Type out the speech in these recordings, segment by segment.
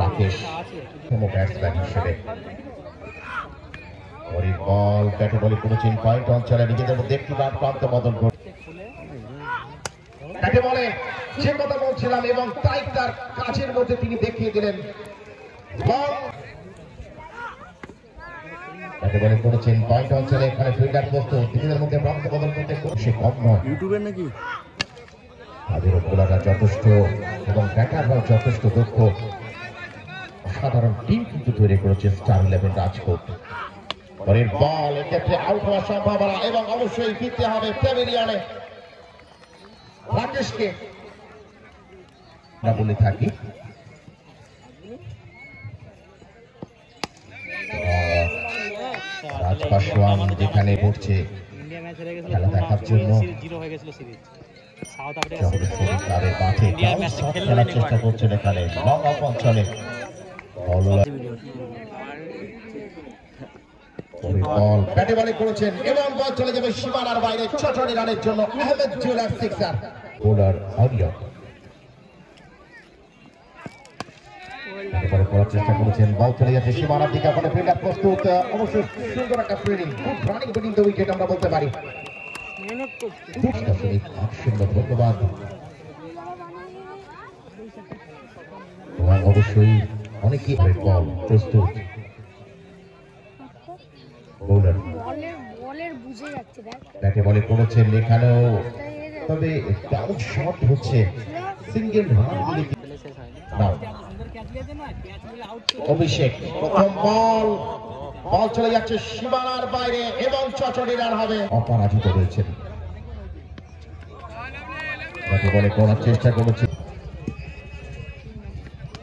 Rakesh batsman হিসেবে বল ব্যাটে বলে করেছেন পয়েন্ট অঞ্চলে নিজেদের মধ্যে একটি বার প্রান্ত বদল করে ব্যাটে বলে যে কথা বলছিলাম এবং তাই তার কাজের মধ্যে তিনি দেখিয়ে দিলেন। ব্যাটে বলে করেছেন পয়েন্ট অঞ্চলে এখানে ফিল্ডার প্রস্তুত নিজেদের মধ্যে প্রান্ত বদল করতে সে কম নয়। ইউটিউবের নাকি তাদের বোলাররা যথেষ্ট এবং ব্যাটাররাও যথেষ্ট দক্ষ সাধারণ টিম কিন্তু তৈরি করেছে স্টার 11 রাজকোট। পরের বল এক্ষেত্রে আউট হওয়ার সম্ভাবনা এবং অবশ্যই ফিরতে হবে প্যাভিলিয়নে। রাকেশকে আমরা বলে থাকি রাজপাশওয়ান যেখানে পড়ছে খেলা দেখার জন্য খেলার চেষ্টা করছেন এখানে লং অফ অঞ্চলে বল ব্যাটে বলে করেছেন এবং বল চলে যাবে সীমানার বাইরে ৬৬ রানের জন্য আহমেদ জুয়েলার সিক্সার। বোলার অরিয়ন এবারে করার চেষ্টা করেছেন বল চলে যাচ্ছে সীমানার দিকে ওখানে ফিল্ডার প্রস্তুত অবশ্যই সুন্দর একটা fielding good running beating the wicket আমরা বলতে পারি। ধন্যবাদ অবশ্যই অনেকই বল প্রস্তুত বোলার ব্যাটে বলে করেছেন এখানেও তবে ডাউন শট হচ্ছে সিঙ্গেল রান অভিষেক প্রথম বল বল চলে যাচ্ছে সীমানার বাইরে এবং ৬৬ রান হবে অপরাজিত রয়েছেন। ব্যাটে বলে করার চেষ্টা করেছে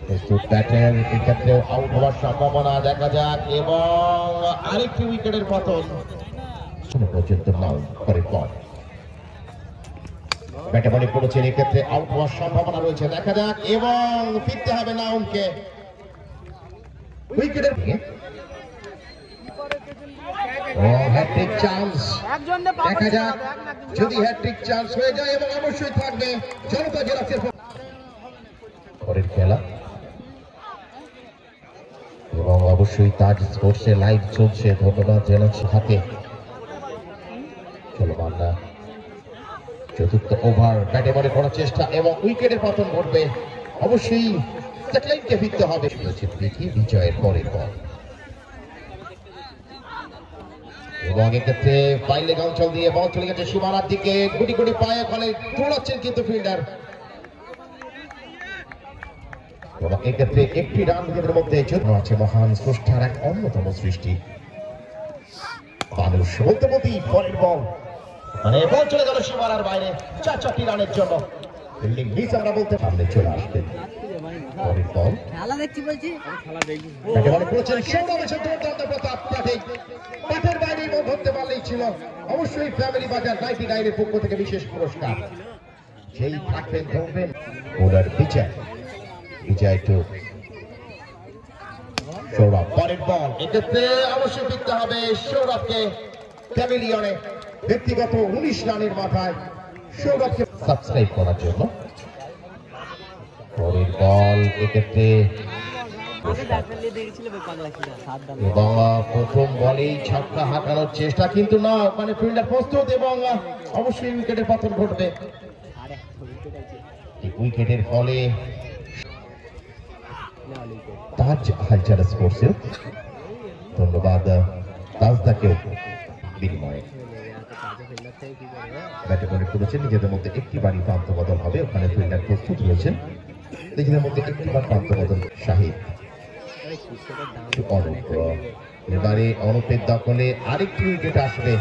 প্রস্তুত ব্যাটার এক্ষেত্রে আউট হওয়ার সম্ভাবনা দেখা যাক এবং আরেকটি উইকেটের পতন পর্যন্ত নাও করে বল ব্যাটে বলে করেছেন এক্ষেত্রে আউট হওয়ার সম্ভাবনা রয়েছে দেখা যাক এবং ফিরতে হবে নাউনকে উইকেটের হ্যাট্রিক চান্স দেখা যাক যদি হ্যাট্রিক চান্স হয়ে যায় এবং অবশ্যই থাকবে জনতা জেলাসের পরের খেলা এবং অবশ্যই তাজ স্পোর্টসে লাইভ চলছে ধন্যবাদ জানাচ্ছি হাতে চলমান না চতুর্থ ওভার ব্যাটে বলে করার চেষ্টা এবং উইকেটের পতন ঘটবে অবশ্যই স্যাটেলাইটকে ফিরতে হবে বিজয়ের পরের বল এবং এক্ষেত্রে ফাইলে অঞ্চল দিয়ে বল চলে গেছে সীমানার দিকে গুটি গুটি পায়ে ফলে দৌড়াচ্ছেন কিন্তু ফিল্ডার এবং এক্ষেত্রে একটি রান উইকেটের মধ্যে আছে মহান স্রষ্টার এক অন্যতম সৃষ্টি মানুষ বলতে বলতেই পরের বল মানে বল চলে গেল সীমানার বাইরে ৪ রানের জন্য ফিল্ডিং মিস আমরা বলতে সামনে চলে আসবেন পরের বল খেলা দেখছি বলছি খেলা দেখি একেবারে করেছেন সৌরভ দুর্দান্ত প্রতাপ মাঠের বাইরে বল ধরতে পারলেই ছিল অবশ্যই ফ্যামিলি বাজার 99 এর পক্ষ থেকে বিশেষ পুরস্কার যেই থাকবেন ধরবেন বোলার বিজয় টু সৌরভ পরের বল এক্ষেত্রে অবশ্যই ফিরতে হবে সৌরভকে প্যাভিলিয়নে ব্যক্তিগত ১৯ রানের মাথায় সৌরভকে সাবস্ক্রাইব করার জন্য পরের বল এক্ষেত্রে এবং প্রথম বলেই ছক্কা হাঁকানোর চেষ্টা কিন্তু না মানে ফিল্ডার প্রস্তুত এবং অবশ্যই উইকেটের পতন ঘটবে উইকেটের ফলে তাজ হালচাল স্পোর্টস ধন্যবাদ তাজদাকেও বিনিময়ে ব্যাটে বলে করেছেন নিজেদের মধ্যে একটি বাড়ি প্রান্ত বদল হবে ওখানে ফিল্ডার প্রস্তুত রয়েছেন নিজেদের মধ্যে একটি বার প্রান্ত বদল শাহিদ এবারে অনুপের দখলে আরেকটি উইকেট আসবে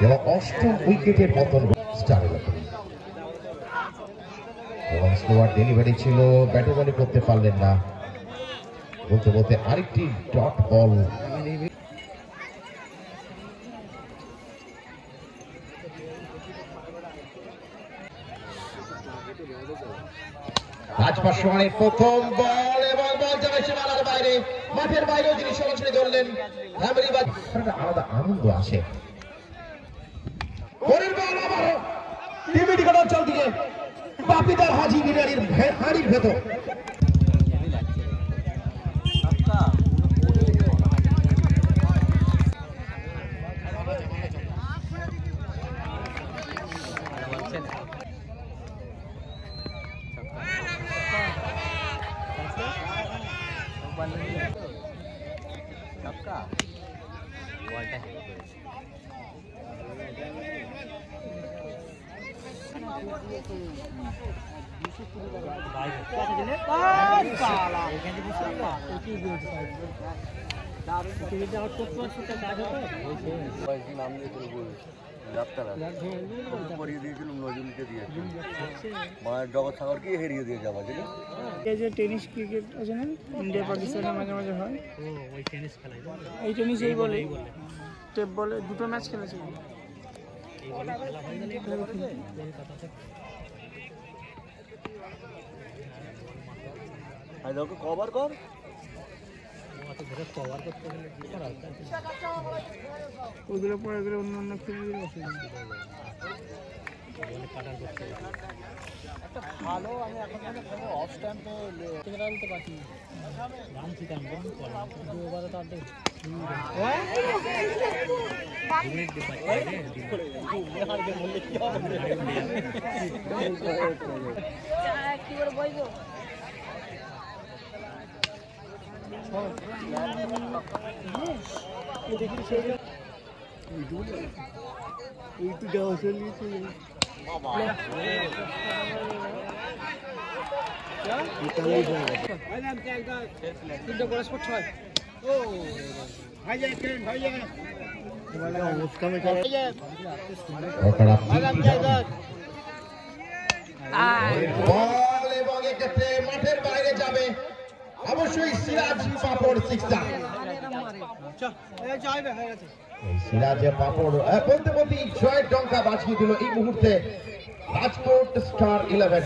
এবং অষ্টম উইকেটের পতন স্টার 11 এবং স্লোয়ার ডেলিভারি ছিল ব্যাটে বলে করতে পারলেন না বলতে বলতে আরেকটি ডট বল রাজপাশওয়ানের প্রথম বল এবং বল যাবে সীমানার বাইরে মাঠের বাইরেও যিনি সরাসরি ধরলেন আলাদা আনন্দ আসে পরের বল আবারও টিভিটি অঞ্চল দিকে বাপিদার হাজি বিরিয়ানির হাড়ির ভেতর জগৎ সাগরকে হারিয়ে দিয়ে যাওয়া যায়। এই যে টেনিস ক্রিকেট আছে না, ইন্ডিয়া পাকিস্তানের মাঝে মাঝে হয়, এই টেনিস এই বলে টেপ বলে দুটো ম্যাচ খেলেছে। কভার কর ওইগুলো পরে গেলে অন্য অন্য খেলে ভালো। আমি এখন অফ স্ট্যাম্পে আনতে পারছি না, কি করে বইব মাঠের বাইরে যাবে অবশ্যই সিরাজ পাপড় সিক্সটা। সিরাজের পাপড় বলতে বলতে জয়ের ডঙ্কা বাজিয়ে দিল এই মুহূর্তে রাজকোট স্টার 11।